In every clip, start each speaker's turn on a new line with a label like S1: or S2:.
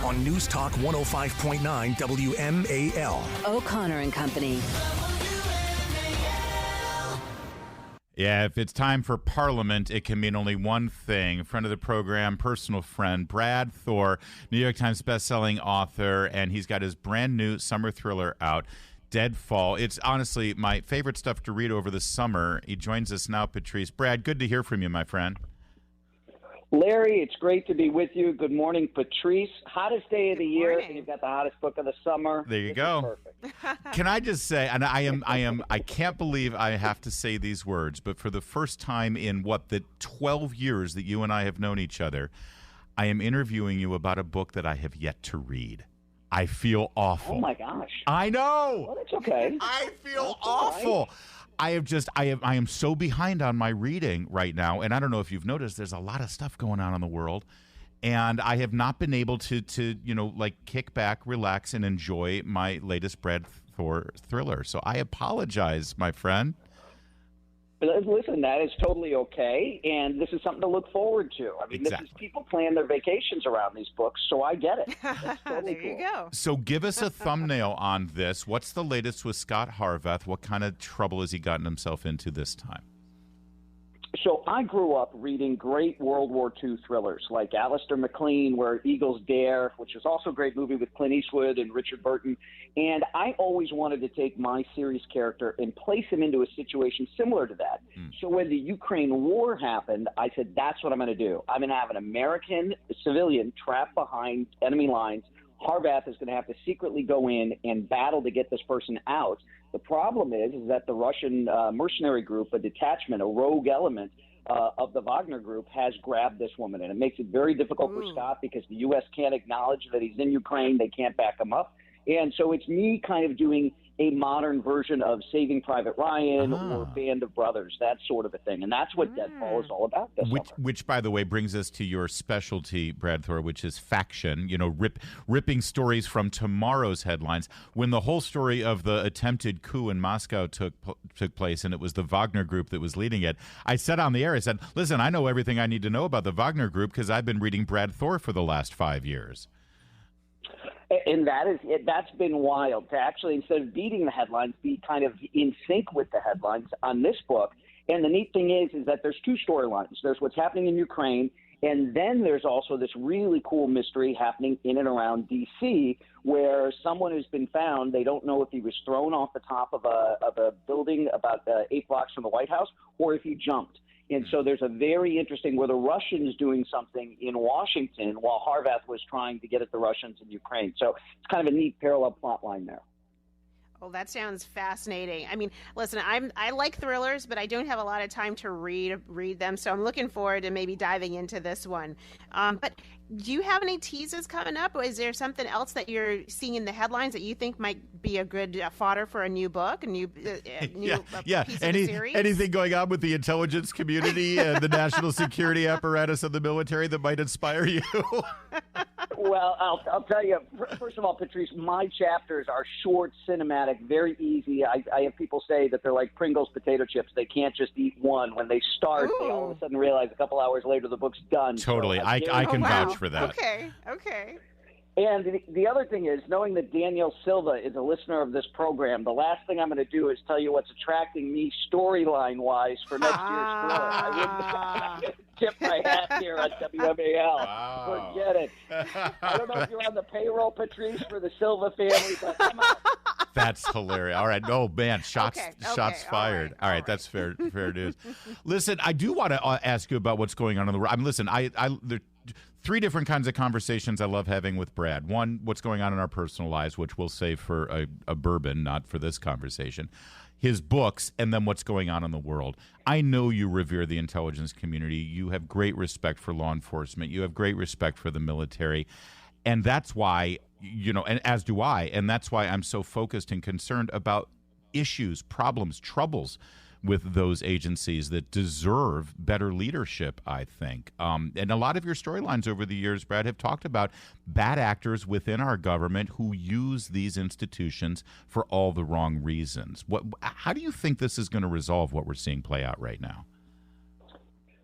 S1: on News Talk 105.9 WMAL.
S2: O'Connor and Company.
S3: Yeah, if it's time for Parliament, it can mean only one thing. Friend of the program, personal friend, Brad Thor, New York Times bestselling author, and he's got his brand new summer thriller out, Deadfall. It's honestly my favorite stuff to read over the summer. He joins us now, Patrice. Brad, good to hear from you, my friend.
S4: Larry, it's great to be with you. Good morning, Patrice. Hottest day of the year, and you've got the hottest book of the summer.
S3: There you go. Can I just say, and I can't believe I have to say these words, but for the first time in the 12 years that you and I have known each other, I am interviewing you about a book that I have yet to read. I feel awful.
S4: Oh my gosh.
S3: I know.
S4: Well, that's okay.
S3: I feel awful. Right. I am so behind on my reading right now, and I don't know if you've noticed, there's a lot of stuff going on in the world, and I have not been able to kick back, relax, and enjoy my latest Brad Thor thriller. So I apologize, my friend.
S4: Listen, that is totally okay, and this is something to look forward to. I mean,
S3: Exactly.
S4: This is people plan their vacations around these books, so I get it. That's totally
S5: There you go.
S3: So give us a thumbnail on this. What's the latest with Scott Harvath? What kind of trouble has he gotten himself into this time?
S4: So I grew up reading great World War II thrillers like Alistair MacLean, Where Eagles Dare, which was also a great movie with Clint Eastwood and Richard Burton. And I always wanted to take my series character and place him into a situation similar to that. So when the Ukraine war happened, I said, that's what I'm going to do. I'm going to have an American civilian trapped behind enemy lines. Harvath is going to have to secretly go in and battle to get this person out. The problem is that the Russian mercenary group, a detachment, a rogue element of the Wagner group, has grabbed this woman. And it makes it very difficult for Scott because the U.S. can't acknowledge that he's in Ukraine. They can't back him up. And so it's me kind of doing a modern version of Saving Private Ryan or Band of Brothers, that sort of a thing. And that's what Deadfall is all about this summer.
S3: Which, by the way, brings us to your specialty, Brad Thor, which is faction, ripping stories from tomorrow's headlines. When the whole story of the attempted coup in Moscow took place, and it was the Wagner group that was leading it, I said on the air, I said, listen, I know everything I need to know about the Wagner group because I've been reading Brad Thor for the last 5 years.
S4: And that's been wild to actually, instead of beating the headlines, be kind of in sync with the headlines on this book. And the neat thing is that there's two storylines. There's what's happening in Ukraine, and then there's also this really cool mystery happening in and around D.C., where someone has been found. They don't know if he was thrown off the top of a building about 8 blocks from the White House or if he jumped. And so there's a very interesting where the Russians doing something in Washington while Harvath was trying to get at the Russians in Ukraine. So it's kind of a neat parallel plot line there.
S5: Oh, that sounds fascinating. I mean, listen, I like thrillers, but I don't have a lot of time to read them, so I'm looking forward to maybe diving into this one. But do you have any teases coming up, or is there something else that you're seeing in the headlines that you think might be a good fodder for a new book, a new piece of the series?
S3: Anything going on with the intelligence community and the national security apparatus of the military that might inspire you?
S4: Well, I'll tell you, first of all, Patrice, my chapters are short, cinematic, very easy. I have people say that they're like Pringles potato chips. They can't just eat one. When they start, they all of a sudden realize a couple hours later the book's done.
S3: Totally.
S4: So
S3: I can vouch for that.
S5: Okay.
S4: And the other thing is, knowing that Danielle Silva is a listener of this program, the last thing I'm going to do is tell you what's attracting me storyline-wise for next year's thriller. I wouldn't tip my hat here on WMAL.
S3: Wow.
S4: Forget it. I don't know if you're on the payroll, Patrice, for the Silva family, but come on.
S3: That's hilarious. All right. Oh, man. Shots fired. All right. That's fair news. Listen, I do want to ask you about what's going on in the world. Listen, there are 3 different kinds of conversations I love having with Brad. One, what's going on in our personal lives, which we'll save for a bourbon, not for this conversation. His books, and then what's going on in the world. I know you revere the intelligence community. You have great respect for law enforcement. You have great respect for the military. And that's why, and as do I, and that's why I'm so focused and concerned about issues, problems, troubles with those agencies that deserve better leadership, I think. And a lot of your storylines over the years, Brad, have talked about bad actors within our government who use these institutions for all the wrong reasons. How do you think this is going to resolve what we're seeing play out right now?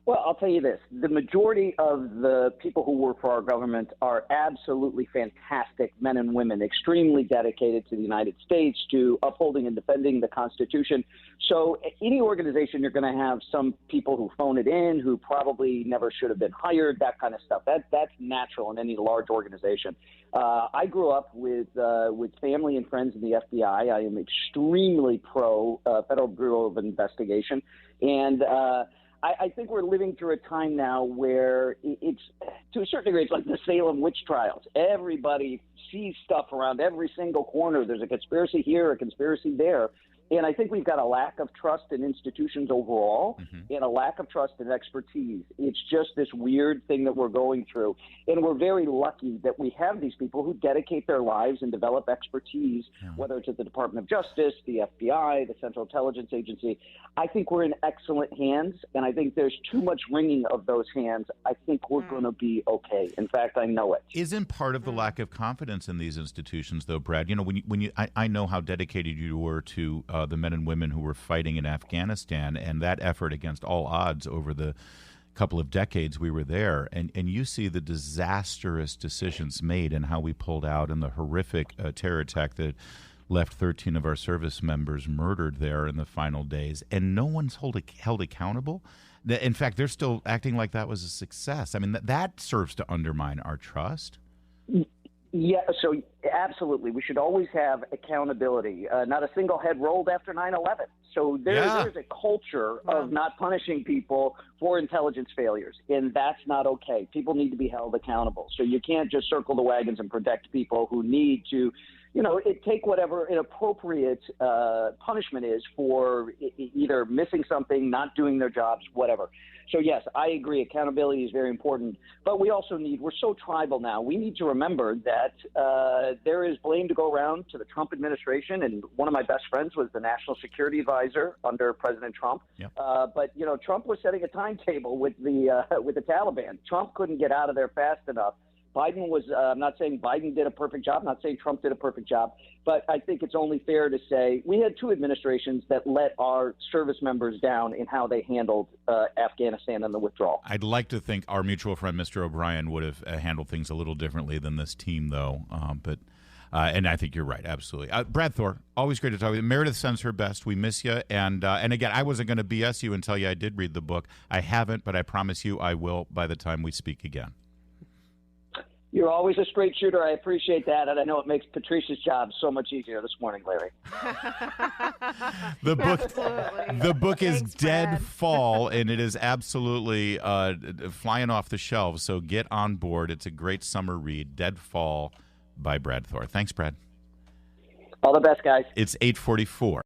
S4: Well, I'll tell you this. The majority of the people who work for our government are absolutely fantastic men and women, extremely dedicated to the United States, to upholding and defending the Constitution. So any organization, you're going to have some people who phone it in, who probably never should have been hired, that kind of stuff. That's natural in any large organization. I grew up with family and friends in the FBI. I am extremely pro Federal Bureau of Investigation. And I think we're living through a time now where it's, to a certain degree, it's like the Salem witch trials. Everybody sees stuff around every single corner. There's a conspiracy here, a conspiracy there. And I think we've got a lack of trust in institutions overall, and a lack of trust in expertise. It's just this weird thing that we're going through. And we're very lucky that we have these people who dedicate their lives and develop expertise, whether it's at the Department of Justice, the FBI, the Central Intelligence Agency. I think we're in excellent hands, and I think there's too much wringing of those hands. I think we're going to be okay. In fact, I know it.
S3: Isn't part of the lack of confidence in these institutions, though, Brad? You know, I know how dedicated you were to the men and women who were fighting in Afghanistan, and that effort against all odds over the couple of decades we were there, and you see the disastrous decisions made and how we pulled out, and the horrific terror attack that left 13 of our service members murdered there in the final days, and no one's held accountable. In fact, they're still acting like that was a success. I mean, that serves to undermine our trust.
S4: Yeah, so absolutely. We should always have accountability. Not a single head rolled after 9/11. So there's a culture of not punishing people for intelligence failures, and that's not okay. People need to be held accountable. So you can't just circle the wagons and protect people who need to, take whatever an appropriate punishment is for either missing something, not doing their jobs, whatever. So, yes, I agree. Accountability is very important. But we're so tribal now. We need to remember that there is blame to go around to the Trump administration. And one of my best friends was the national security advisor under President Trump. Yep. But, Trump was setting a timetable with the Taliban. Trump couldn't get out of there fast enough. Biden was, I'm not saying Biden did a perfect job, I'm not saying Trump did a perfect job, but I think it's only fair to say we had two administrations that let our service members down in how they handled Afghanistan and the withdrawal.
S3: I'd like to think our mutual friend, Mr. O'Brien, would have handled things a little differently than this team, though. And I think you're right, absolutely. Brad Thor, always great to talk with you. Meredith sends her best. We miss you. And again, I wasn't going to BS you and tell you I did read the book. I haven't, but I promise you I will by the time we speak again.
S4: You're always a straight shooter. I appreciate that, and I know it makes Patricia's job so much easier this morning, Larry.
S3: The book is
S5: Thanks,
S3: Dead
S5: Brad.
S3: Fall, and it is absolutely flying off the shelves. So get on board. It's a great summer read. Dead Fall by Brad Thor. Thanks, Brad.
S4: All the best, guys.
S3: It's 8:44.